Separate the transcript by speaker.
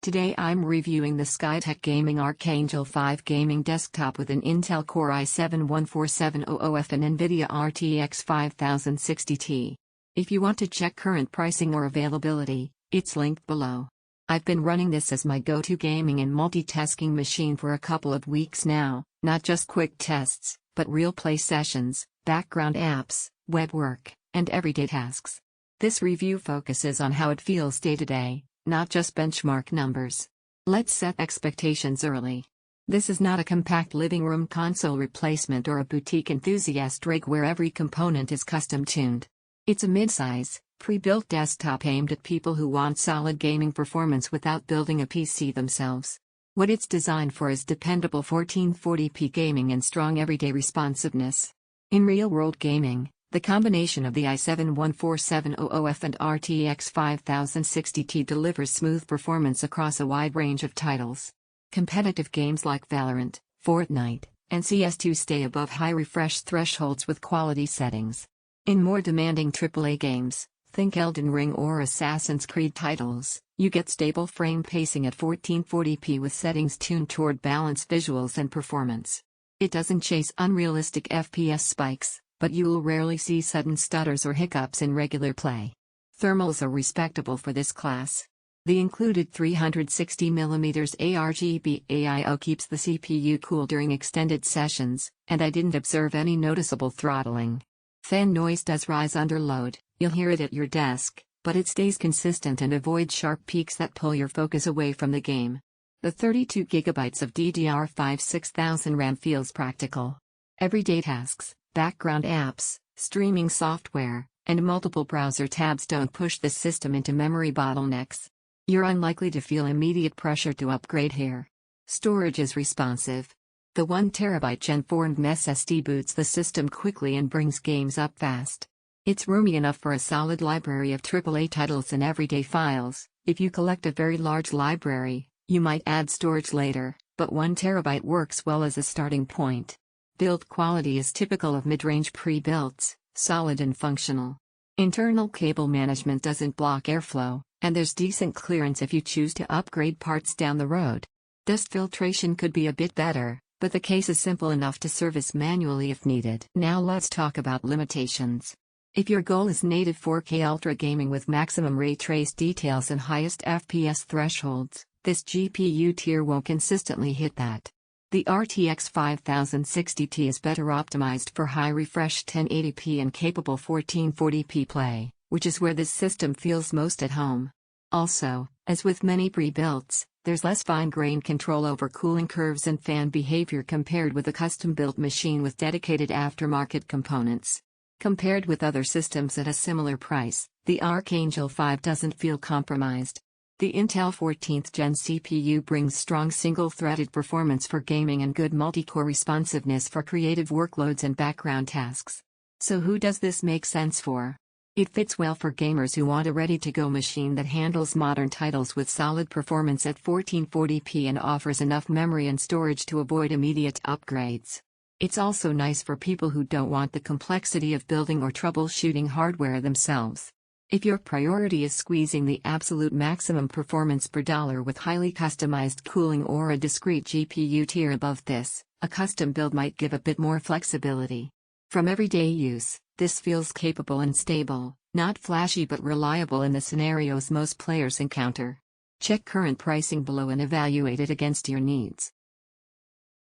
Speaker 1: Today I'm reviewing the Skytech Gaming Archangel 5 gaming desktop with an Intel Core i7-14700F and NVIDIA RTX 5060T. If you want to check current pricing or availability, it's linked below. I've been running this as my go-to gaming and multitasking machine for a couple of weeks now, not just quick tests, but real play sessions, background apps, web work, and everyday tasks. This review focuses on how it feels day to day, not just benchmark numbers. Let's set expectations early. This is not a compact living room console replacement or a boutique enthusiast rig where every component is custom tuned. It's a mid-size, pre-built desktop aimed at people who want solid gaming performance without building a PC themselves. What it's designed for is dependable 1440p gaming and strong everyday responsiveness. In real-world gaming, the combination of the i7-14700F and RTX 5060T delivers smooth performance across a wide range of titles. Competitive games like Valorant, Fortnite, and CS2 stay above high refresh thresholds with quality settings. In more demanding AAA games, think Elden Ring or Assassin's Creed titles, you get stable frame pacing at 1440p with settings tuned toward balanced visuals and performance. It doesn't chase unrealistic FPS spikes, but you'll rarely see sudden stutters or hiccups in regular play. Thermals are respectable for this class. The included 360mm ARGB AIO keeps the CPU cool during extended sessions, and I didn't observe any noticeable throttling. Fan noise does rise under load, you'll hear it at your desk, but it stays consistent and avoids sharp peaks that pull your focus away from the game. The 32GB of DDR5 6000 RAM feels practical. Everyday tasks, background apps, streaming software, and multiple browser tabs don't push this system into memory bottlenecks. You're unlikely to feel immediate pressure to upgrade here. Storage is responsive. The 1TB Gen4 NVMe SSD boots the system quickly and brings games up fast. It's roomy enough for a solid library of AAA titles and everyday files. If you collect a very large library, you might add storage later, but 1TB works well as a starting point. Build quality is typical of mid-range pre-builts, solid and functional. Internal cable management doesn't block airflow, and there's decent clearance if you choose to upgrade parts down the road. Dust filtration could be a bit better, but the case is simple enough to service manually if needed. Now let's talk about limitations. If your goal is native 4K Ultra gaming with maximum ray trace details and highest FPS thresholds, this GPU tier won't consistently hit that. The RTX 5060T is better optimized for high refresh 1080p and capable 1440p play, which is where this system feels most at home. Also, as with many pre-builts, there's less fine-grained control over cooling curves and fan behavior compared with a custom-built machine with dedicated aftermarket components. Compared with other systems at a similar price, the Archangel 5 doesn't feel compromised. The Intel 14th Gen CPU brings strong single-threaded performance for gaming and good multi-core responsiveness for creative workloads and background tasks. So who does this make sense for? It fits well for gamers who want a ready-to-go machine that handles modern titles with solid performance at 1440p and offers enough memory and storage to avoid immediate upgrades. It's also nice for people who don't want the complexity of building or troubleshooting hardware themselves. If your priority is squeezing the absolute maximum performance per dollar with highly customized cooling or a discrete GPU tier above this, a custom build might give a bit more flexibility. From everyday use, this feels capable and stable, not flashy but reliable in the scenarios most players encounter. Check current pricing below and evaluate it against your needs.